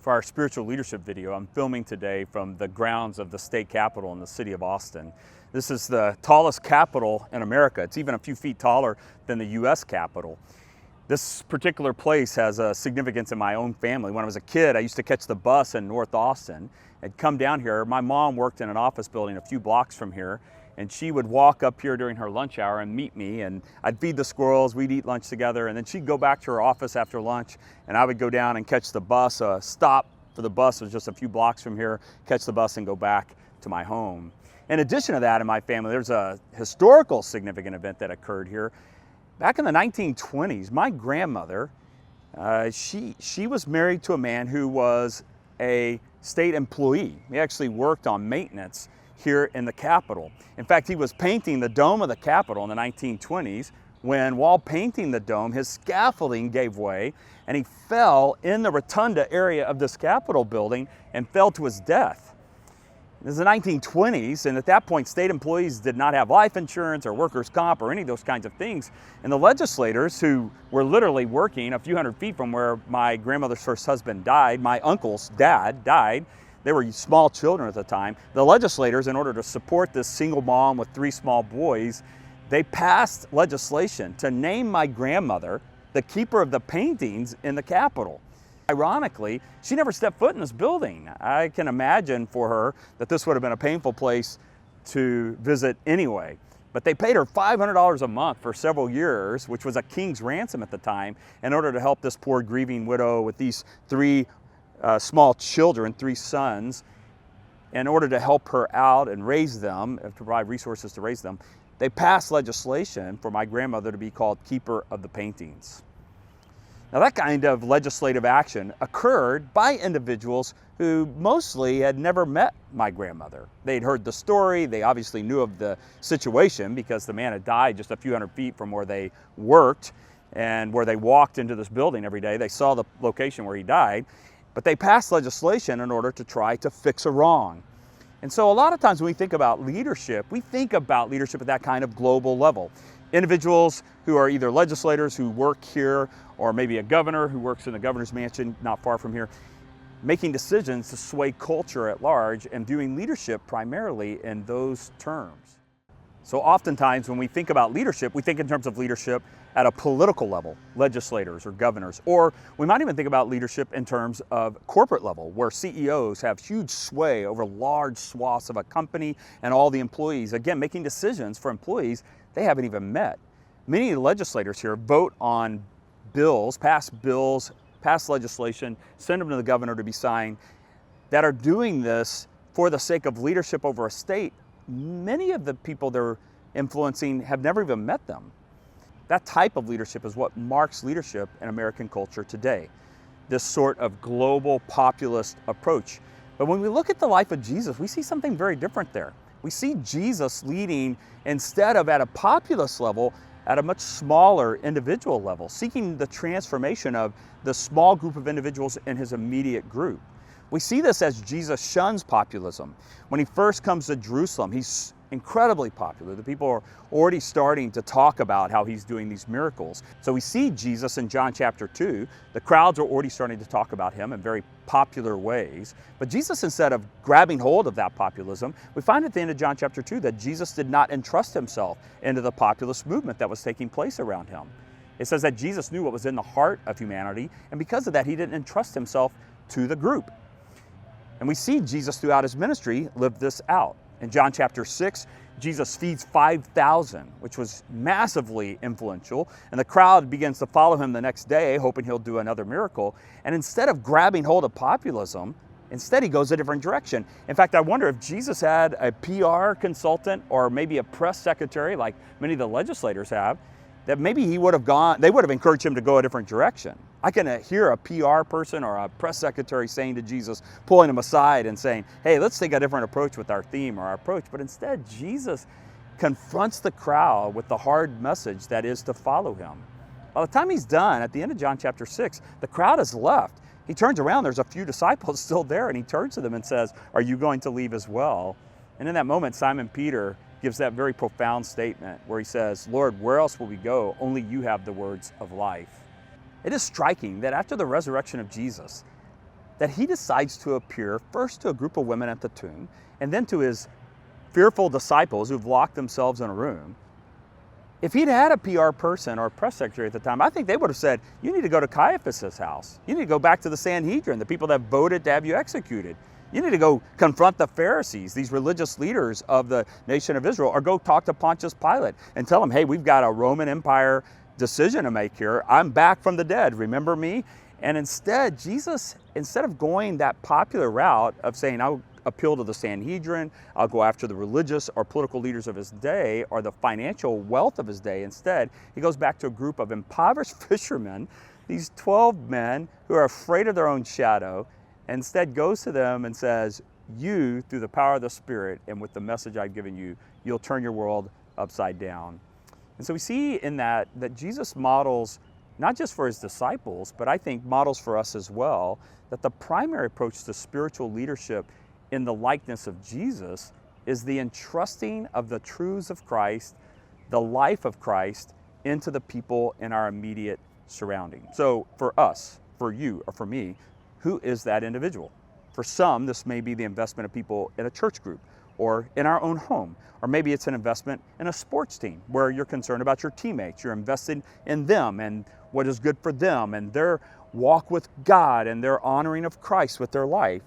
For our spiritual leadership video, I'm filming today from the grounds of the state capitol in the city of Austin. This is the tallest capitol in America. It's even a few feet taller than the U.S. Capitol. This particular place has a significance in my own family. When I was a kid, I used to catch the bus in North Austin. I'd come down here. My mom worked in an office building a few blocks from here, and she would walk up here during her lunch hour and meet me, and I'd feed the squirrels, we'd eat lunch together, and then she'd go back to her office after lunch, and I would go down and catch the bus. A stop for the bus was just a few blocks from here, catch the bus and go back to my home. In addition to that, in my family, there's a historical significant event that occurred here. Back in the 1920s, my grandmother, she was married to a man who was a state employee. He actually worked on maintenance here in the Capitol. In fact, he was painting the dome of the Capitol in the 1920s when, while painting the dome, his scaffolding gave way and he fell in the rotunda area of this Capitol building and fell to his death. This is the 1920s, and at that point, state employees did not have life insurance or workers' comp or any of those kinds of things. And the legislators, who were literally working a few hundred feet from where my grandmother's first husband died, my uncle's dad died, they were small children at the time. The legislators, in order to support this single mom with 3 small boys, they passed legislation to name my grandmother the keeper of the paintings in the Capitol. Ironically, she never stepped foot in this building. I can imagine for her that this would have been a painful place to visit anyway. But they paid her $500 a month for several years, which was a king's ransom at the time, in order to help this poor grieving widow with these 3 small children, 3 sons, in order to help her out and raise them, and provide resources to raise them. They passed legislation for my grandmother to be called Keeper of the Paintings. Now, that kind of legislative action occurred by individuals who mostly had never met my grandmother. They'd heard the story, they obviously knew of the situation because the man had died just a few hundred feet from where they worked and where they walked into this building every day. They saw the location where he died, but they passed legislation in order to try to fix a wrong. And so a lot of times when we think about leadership, we think about leadership at that kind of global level. Individuals who are either legislators who work here, or maybe a governor who works in the governor's mansion not far from here, making decisions to sway culture at large and viewing leadership primarily in those terms. So oftentimes when we think about leadership, we think in terms of leadership at a political level, legislators or governors, or we might even think about leadership in terms of corporate level, where CEOs have huge sway over large swaths of a company and all the employees, again, making decisions for employees they haven't even met. Many legislators here vote on bills, pass legislation, send them to the governor to be signed, that are doing this for the sake of leadership over a state. Many of the people they're influencing have never even met them. That type of leadership is what marks leadership in American culture today, this sort of global populist approach. But when we look at the life of Jesus, we see something very different there. We see Jesus leading, instead of at a populist level, at a much smaller individual level, seeking the transformation of the small group of individuals in his immediate group. We see this as Jesus shuns populism. When he first comes to Jerusalem, he's incredibly popular. The people are already starting to talk about how he's doing these miracles. So we see Jesus in John chapter 2. The crowds are already starting to talk about him in very popular ways. But Jesus, instead of grabbing hold of that populism, we find at the end of John chapter 2 that Jesus did not entrust himself into the populist movement that was taking place around him. It says that Jesus knew what was in the heart of humanity, and because of that, he didn't entrust himself to the group. And we see Jesus throughout his ministry live this out. In John chapter 6, Jesus feeds 5,000, which was massively influential, and the crowd begins to follow him the next day, hoping he'll do another miracle. And instead of grabbing hold of populism, instead he goes a different direction. In fact, I wonder if Jesus had a PR consultant or maybe a press secretary, like many of the legislators have, that maybe they would have encouraged him to go a different direction. I can hear a PR person or a press secretary saying to Jesus, pulling him aside and saying, hey, let's take a different approach with our theme or our approach. But instead, Jesus confronts the crowd with the hard message that is to follow him. By the time he's done, at the end of John chapter 6, the crowd has left. He turns around, there's a few disciples still there, and he turns to them and says, are you going to leave as well? And in that moment, Simon Peter gives that very profound statement where he says, Lord, where else will we go? Only you have the words of life. It is striking that after the resurrection of Jesus, that he decides to appear first to a group of women at the tomb and then to his fearful disciples who've locked themselves in a room. If he'd had a PR person or a press secretary at the time, I think they would have said, you need to go to Caiaphas' house. You need to go back to the Sanhedrin, the people that voted to have you executed. You need to go confront the Pharisees, these religious leaders of the nation of Israel, or go talk to Pontius Pilate and tell him, hey, we've got a Roman Empire decision to make here. I'm back from the dead, remember me? And instead, Jesus, instead of going that popular route of saying, I'll appeal to the Sanhedrin, I'll go after the religious or political leaders of his day or the financial wealth of his day, instead, he goes back to a group of impoverished fishermen, these 12 men who are afraid of their own shadow, and instead goes to them and says, you, through the power of the Spirit and with the message I've given you, you'll turn your world upside down. And so we see in that Jesus models, not just for his disciples, but I think models for us as well, that the primary approach to spiritual leadership in the likeness of Jesus is the entrusting of the truths of Christ, the life of Christ, into the people in our immediate surrounding. So for us, for you, or for me, who is that individual? For some, this may be the investment of people in a church group or in our own home, or maybe it's an investment in a sports team where you're concerned about your teammates. You're invested in them and what is good for them and their walk with God and their honoring of Christ with their life.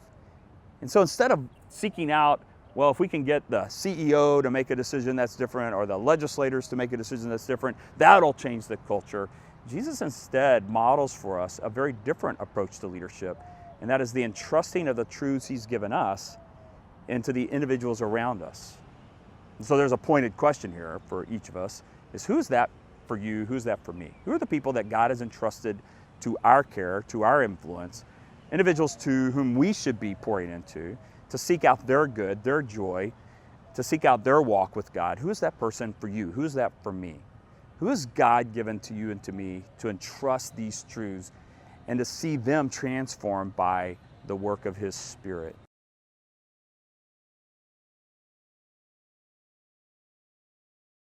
And so instead of seeking out, well, if we can get the CEO to make a decision that's different or the legislators to make a decision that's different, that'll change the culture. Jesus instead models for us a very different approach to leadership, and that is the entrusting of the truths he's given us into the individuals around us. And so there's a pointed question here for each of us, is who's that for you, who's that for me? Who are the people that God has entrusted to our care, to our influence, individuals to whom we should be pouring into, to seek out their good, their joy, to seek out their walk with God? Who is that person for you? Who is that for me? Who is God given to you and to me to entrust these truths and to see them transformed by the work of his Spirit?